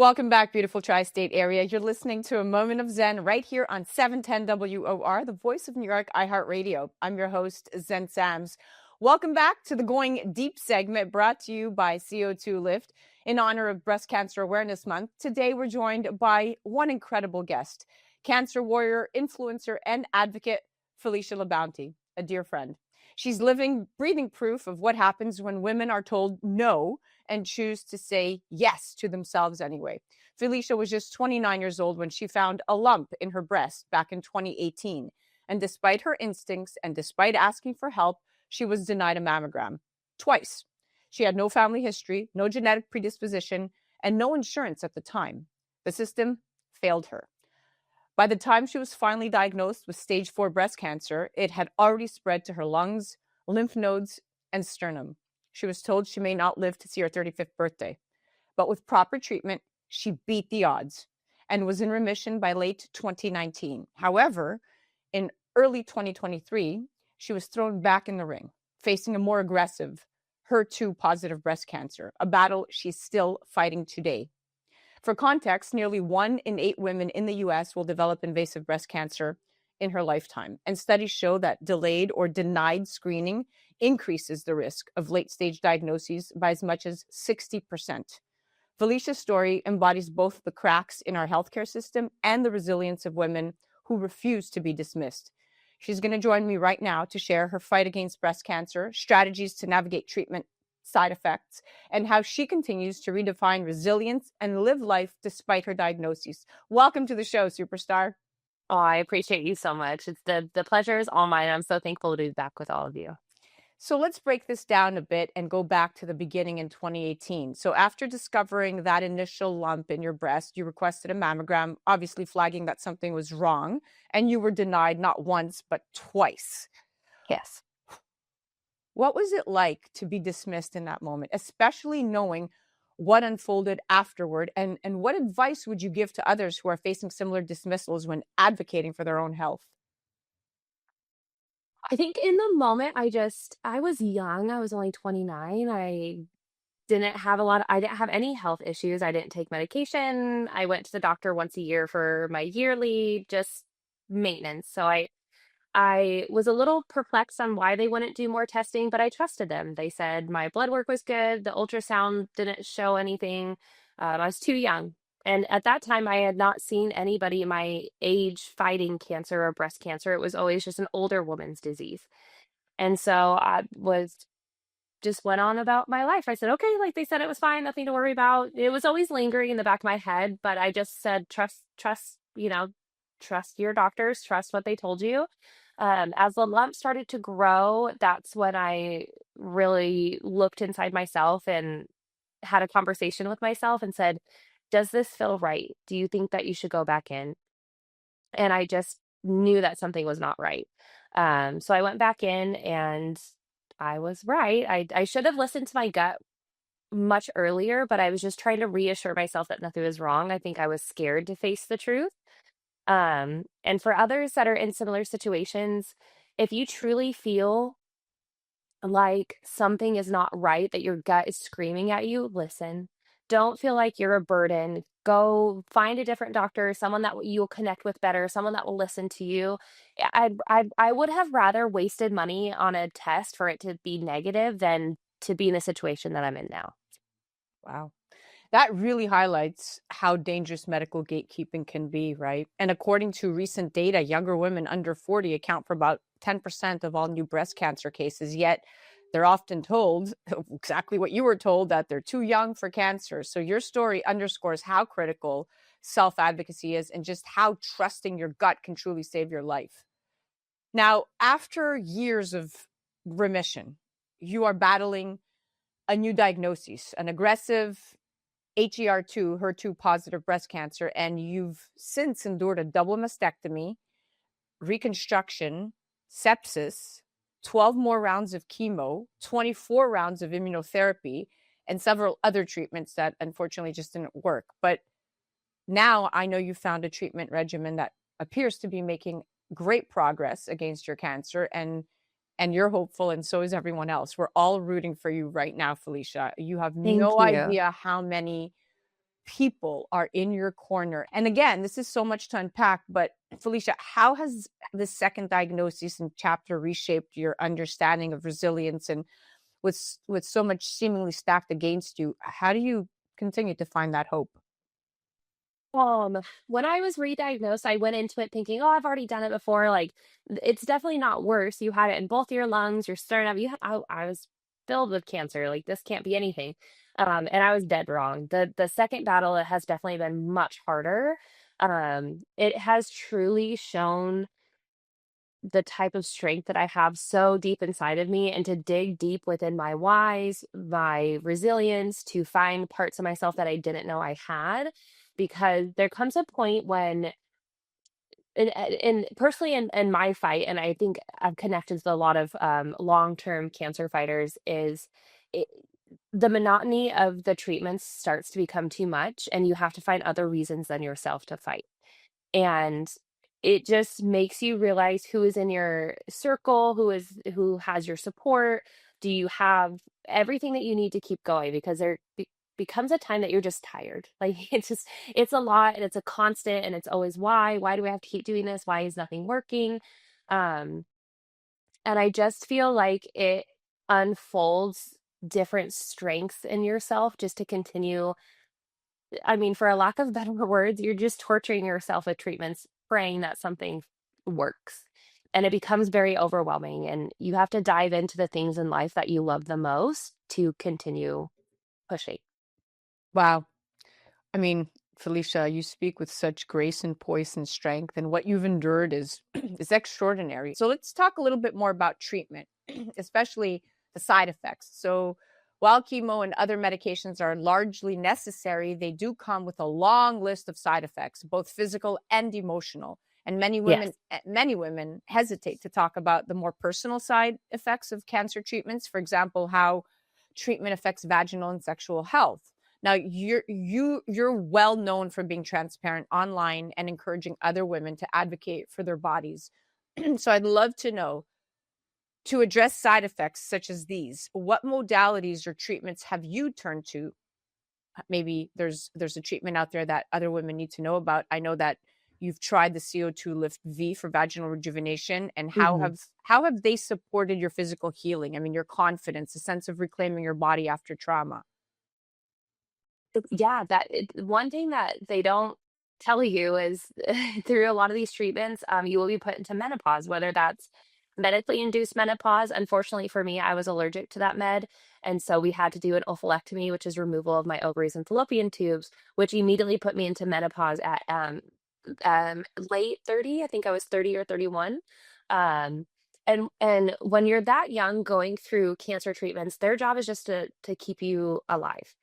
Welcome back, beautiful tri-state area. You're listening to a Moment of Xen right here on 710 WOR, the voice of New York, iHeartRadio. I'm your host, Zen Sams. Welcome back to the Going Deep segment brought to you by CO2 Lift in honor of Breast Cancer Awareness Month. Today, we're joined by one incredible guest, cancer warrior, influencer, and advocate, Philecia La'Bounty, a dear friend. She's living, breathing proof of what happens when women are told no and choose to say yes to themselves anyway. Philecia was just 29 years old when she found a lump in her breast back in 2018. And despite her instincts and despite asking for help, she was denied a mammogram twice. She had no family history, no genetic predisposition, and no insurance at the time. The system failed her. By the time she was finally diagnosed with stage 4 breast cancer, it had already spread to her lungs, lymph nodes, and sternum. She was told she may not live to see her 35th birthday. But with proper treatment, she beat the odds and was in remission by late 2019. However, in early 2023, she was thrown back in the ring, facing a more aggressive HER2 positive breast cancer, a battle she's still fighting today. For context, nearly 1 in 8 women in the US will develop invasive breast cancer in her lifetime. And studies show that delayed or denied screening increases the risk of late-stage diagnoses by as much as 60%. Philecia's story embodies both the cracks in our healthcare system and the resilience of women who refuse to be dismissed. She's going to join me right now to share her fight against breast cancer, strategies to navigate treatment side effects, and how she continues to redefine resilience and live life despite her diagnosis. Welcome to the show, superstar. Oh, I appreciate you so much. It's the pleasure is all mine. I'm so thankful to be back with all of you. So let's break this down a bit and go back to the beginning in 2018. So after discovering that initial lump in your breast, you requested a mammogram, obviously flagging that something was wrong, and you were denied not once, but twice. Yes. What was it like to be dismissed in that moment, especially knowing what unfolded afterward? And what advice would you give to others who are facing similar dismissals when advocating for their own health? I think in the moment, I was young. I was only 29. I didn't have any health issues. I didn't take medication. I went to the doctor once a year for my yearly, just maintenance. So I was a little perplexed on why they wouldn't do more testing, but I trusted them. They said my blood work was good. The ultrasound didn't show anything. I was too young. And at that time, I had not seen anybody my age fighting cancer or breast cancer. It was always just an older woman's disease. And so just went on about my life. I said, okay, like they said, it was fine, nothing to worry about. It was always lingering in the back of my head, but I just said, trust, trust your doctors, trust what they told you. As the lump started to grow, that's when I really looked inside myself and had a conversation with myself and said, does this feel right? Do you think that you should go back in? And I just knew that something was not right. So I went back in and I was right. I should have listened to my gut much earlier, but I was just trying to reassure myself that nothing was wrong. I think I was scared to face the truth. And for others that are in similar situations, if you truly feel like something is not right, that your gut is screaming at you, listen. Don't feel like you're a burden. Go find a different doctor, someone that you'll connect with better, someone that will listen to you. I would have rather wasted money on a test for it to be negative than to be in the situation that I'm in now. Wow. That really highlights how dangerous medical gatekeeping can be, right? And according to recent data, younger women under 40 account for about 10% of all new breast cancer cases, yet they're often told exactly what you were told, that they're too young for cancer. So your story underscores how critical self-advocacy is and just how trusting your gut can truly save your life. Now, after years of remission, you are battling a new diagnosis, an aggressive HER2 positive breast cancer, and you've since endured a double mastectomy, reconstruction, sepsis, 12 more rounds of chemo, 24 rounds of immunotherapy, and several other treatments that unfortunately just didn't work. But now I know you found a treatment regimen that appears to be making great progress against your cancer, and you're hopeful, and so is everyone else. We're all rooting for you right now, Philecia. You have Thank no you. idea how many people are in your corner. And again, this is so much to unpack, but Philecia, how has the second diagnosis and chapter reshaped your understanding of resilience? And with so much seemingly stacked against you, how do you continue to find that hope? Um, when I was re-diagnosed, I went into it thinking, "Oh, I've already done it before. Like, it's definitely not worse. You had it in both your lungs. You're sternum. I was filled with cancer. Like, this can't be anything." And I was dead wrong. The second battle it has definitely been much harder. It has truly shown the type of strength that I have so deep inside of me, and to dig deep within my whys, my resilience, to find parts of myself that I didn't know I had. Because there comes a point when, and personally in my fight, and I think I've connected with a lot of long-term cancer fighters, is it, the monotony of the treatments starts to become too much, and you have to find other reasons than yourself to fight. And it just makes you realize who is in your circle, who has your support. Do you have everything that you need to keep going? Because becomes a time that you're just tired. Like, it's a lot, and it's a constant, and it's always why do I have to keep doing this? Why is nothing working? Um and I just feel like it unfolds different strengths in yourself just to continue. I mean, for a lack of better words, you're just torturing yourself with treatments, praying that something works. And it becomes very overwhelming. And you have to dive into the things in life that you love the most to continue pushing. Wow. I mean, Felicia, you speak with such grace and poise and strength, and what you've endured is is extraordinary. So let's talk a little bit more about treatment, especially the side effects. So while chemo and other medications are largely necessary, they do come with a long list of side effects, both physical and emotional. And Yes. many women hesitate to talk about the more personal side effects of cancer treatments. For example, how treatment affects vaginal and sexual health. Now, you're well known for being transparent online and encouraging other women to advocate for their bodies. So I'd love to know, to address side effects such as these, what modalities or treatments have you turned to? Maybe there's a treatment out there that other women need to know about. I know that you've tried the CO2 Lift V for vaginal rejuvenation, and Mhm. how have they supported your physical healing? I mean, your confidence, a sense of reclaiming your body after trauma. Yeah, one thing that they don't tell you is through a lot of these treatments, you will be put into menopause, whether that's medically induced menopause. Unfortunately for me, I was allergic to that med. And so we had to do an oophorectomy, which is removal of my ovaries and fallopian tubes, which immediately put me into menopause at late 30. I think I was 30 or 31. Um, and when you're that young going through cancer treatments, their job is just to keep you alive.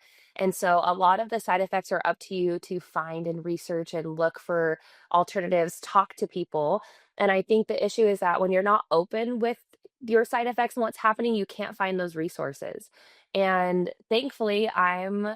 And so a lot of the side effects are up to you to find and research and look for alternatives, talk to people. And I think the issue is that when you're not open with your side effects and what's happening, you can't find those resources. And thankfully, I'm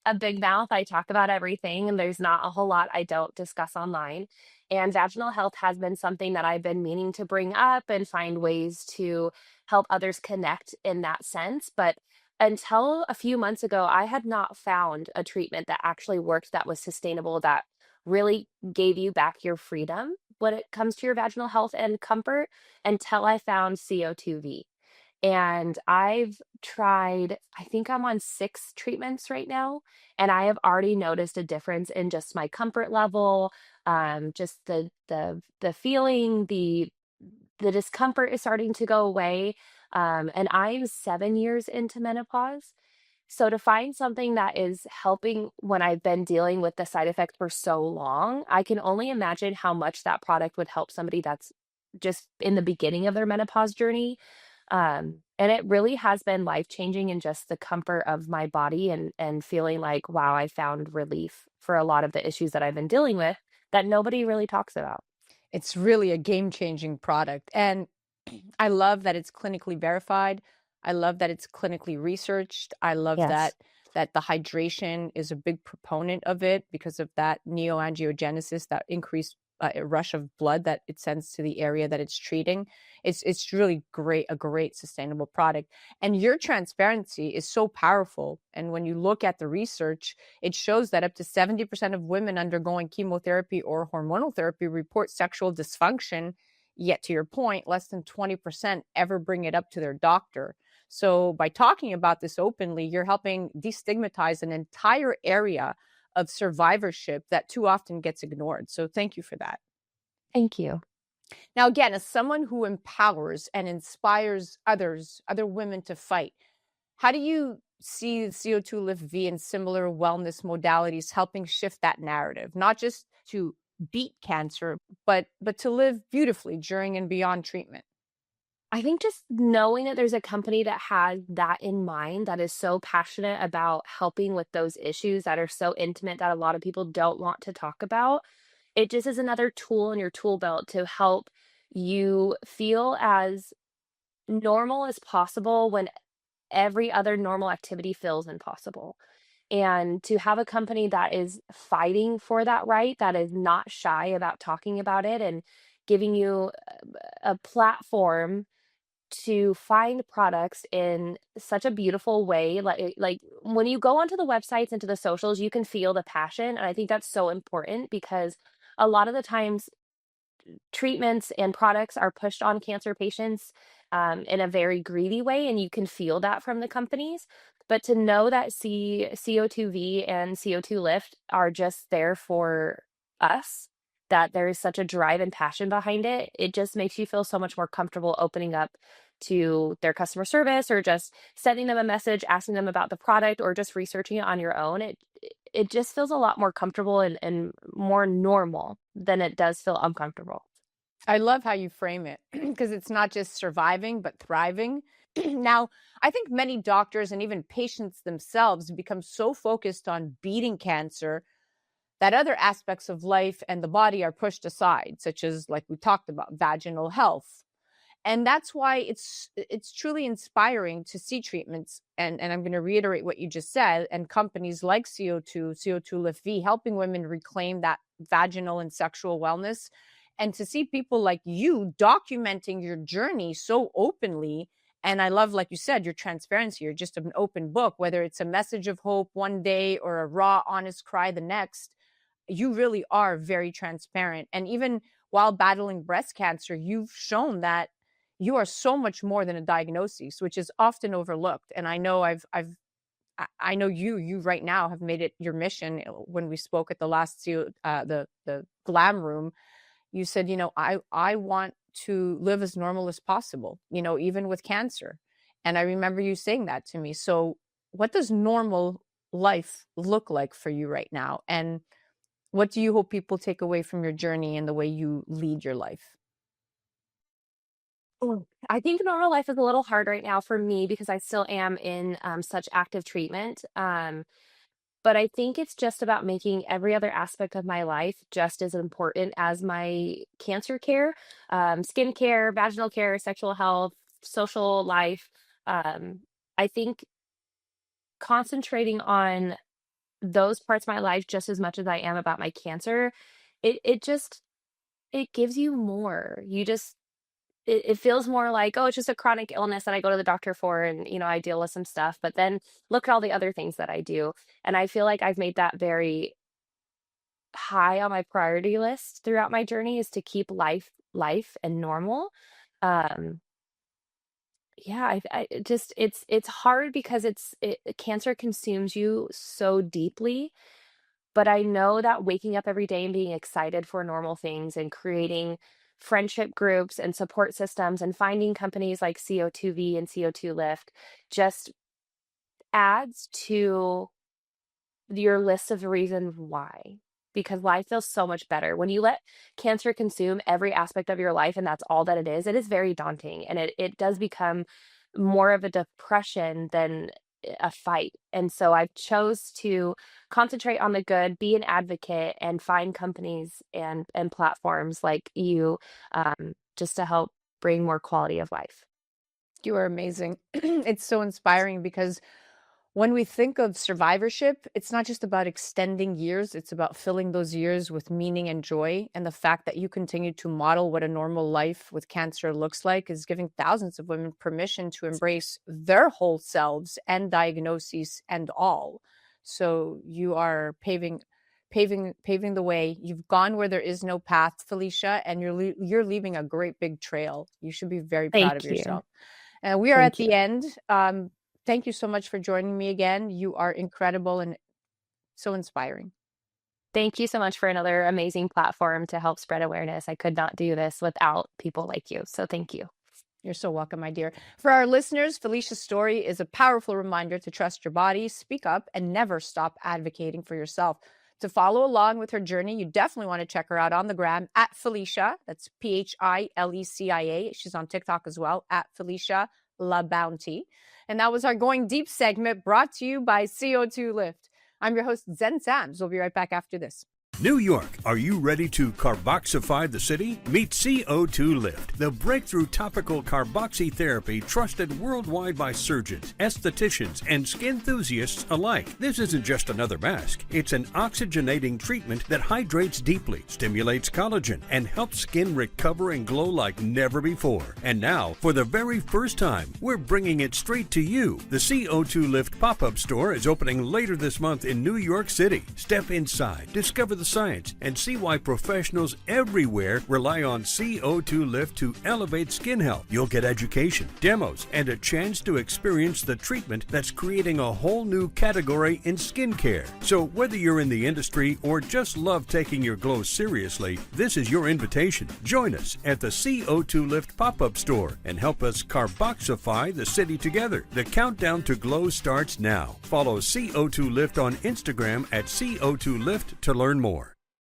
a big mouth. I talk about everything, and there's not a whole lot I don't discuss online. And vaginal health has been something that I've been meaning to bring up and find ways to help others connect in that sense. But until a few months ago, I had not found a treatment that actually worked, that was sustainable, that really gave you back your freedom when it comes to your vaginal health and comfort, until I found CO2V. And I've tried, I think I'm on 6 treatments right now, and I have already noticed a difference in just my comfort level, just the feeling, the discomfort is starting to go away. And I'm 7 years into menopause. So to find something that is helping when I've been dealing with the side effects for so long, I can only imagine how much that product would help somebody that's just in the beginning of their menopause journey. And it really has been life changing in just the comfort of my body, and feeling like, wow, I found relief for a lot of the issues that I've been dealing with that nobody really talks about. It's really a game-changing product, and I love that it's clinically verified. I love that it's clinically researched. I love that Yes. the hydration is a big proponent of it because of that neoangiogenesis, that increased a rush of blood that it sends to the area that it's treating. It's really great, a great sustainable product. And your transparency is so powerful. And when you look at the research, it shows that up to 70% of women undergoing chemotherapy or hormonal therapy report sexual dysfunction. Yet, to your point, less than 20% ever bring it up to their doctor. So, by talking about this openly, you're helping destigmatize an entire area of survivorship that too often gets ignored. So, thank you for that. Thank you. Now, again, as someone who empowers and inspires other women to fight, how do you see CO2 Lift V and similar wellness modalities helping shift that narrative, not just to beat cancer, but to live beautifully during and beyond treatment? I think just knowing that there's a company that has that in mind, that is so passionate about helping with those issues that are so intimate that a lot of people don't want to talk about, it just is another tool in your tool belt to help you feel as normal as possible when every other normal activity feels impossible. And to have a company that is fighting for that right, that is not shy about talking about it and giving you a platform to find products in such a beautiful way. Like when you go onto the websites and to the socials, you can feel the passion. And I think that's so important because a lot of the times treatments and products are pushed on cancer patients in a very greedy way, and you can feel that from the companies. But to know that CO2V and CO2 Lift are just there for us, that there is such a drive and passion behind it, it just makes you feel so much more comfortable opening up to their customer service or just sending them a message, asking them about the product, or just researching it on your own. It just feels a lot more comfortable and more normal than it does feel uncomfortable. I love how you frame it because it's not just surviving, but thriving. Now, I think many doctors and even patients themselves become so focused on beating cancer that other aspects of life and the body are pushed aside, such as, like we talked about, vaginal health. And that's why it's truly inspiring to see treatments, and I'm going to reiterate what you just said, and companies like CO2 Lift V helping women reclaim that vaginal and sexual wellness, and to see people like you documenting your journey so openly. And I love, like you said, your transparency. You're just an open book, whether it's a message of hope one day or a raw honest cry the next. You really are very transparent. And even while battling breast cancer, you've shown that you are so much more than a diagnosis, which is often overlooked. And I know I know you right now have made it your mission. When we spoke at the last the glam room, you said, I want to live as normal as possible, even with cancer. And I remember you saying that to me. So what does normal life look like for you right now? And what do you hope people take away from your journey and the way you lead your life? I think normal life is a little hard right now for me because I still am in such active treatment. But I think it's just about making every other aspect of my life just as important as my cancer care, skincare, vaginal care, sexual health, social life. Um, I think concentrating on those parts of my life just as much as I am about my cancer, it just it gives you more. It feels more like, oh, it's just a chronic illness that I go to the doctor for and, I deal with some stuff. But then look at all the other things that I do. And I feel like I've made that very high on my priority list throughout my journey is to keep life and normal. Um, yeah, I it just it's hard because cancer consumes you so deeply. But I know that waking up every day and being excited for normal things and creating friendship groups and support systems and finding companies like CO2V and CO2 Lift just adds to your list of reasons why. Because life feels so much better. When you let cancer consume every aspect of your life and that's all that it is very daunting. And it does become more of a depression than a fight. And so I've chose to concentrate on the good, be an advocate, and find companies and platforms like you just to help bring more quality of life. You are amazing. It's so inspiring because when we think of survivorship, it's not just about extending years, it's about filling those years with meaning and joy. And the fact that you continue to model what a normal life with cancer looks like is giving thousands of women permission to embrace their whole selves and diagnoses and all. So you are paving the way. You've gone where there is no path, Philecia, and you're leaving a great big trail. You should be very proud of Thank you. yourself. And we are Thank at the end. Thank you so much for joining me again. You are incredible and so inspiring. Thank you so much for another amazing platform to help spread awareness. I could not do this without people like you. So thank you. You're so welcome, my dear. For our listeners, Philecia's story is a powerful reminder to trust your body, speak up, and never stop advocating for yourself. To follow along with her journey, you definitely want to check her out on the gram at Philecia. That's Philecia. She's on TikTok as well, at Philecia La'Bounty. And that was our Going Deep segment brought to you by CO2 Lift. I'm your host, Zen Sams. We'll be right back after this. New York, are you ready to carboxify the city? Meet CO2 Lift, the breakthrough topical carboxy therapy trusted worldwide by surgeons, estheticians, and skin enthusiasts alike. This isn't just another mask. It's an oxygenating treatment that hydrates deeply, stimulates collagen, and helps skin recover and glow like never before. And now, for the very first time, we're bringing it straight to you. The CO2 Lift pop-up store is opening later this month in New York City. Step inside, discover the science, and see why professionals everywhere rely on CO2 Lift to elevate skin health. You'll get education, demos, and a chance to experience the treatment that's creating a whole new category in skincare. So whether you're in the industry or just love taking your glow seriously, this is your invitation. Join us at the CO2 Lift pop-up store and help us carboxify the city together. The countdown to glow starts now. Follow CO2 Lift on Instagram at CO2 Lift to learn more.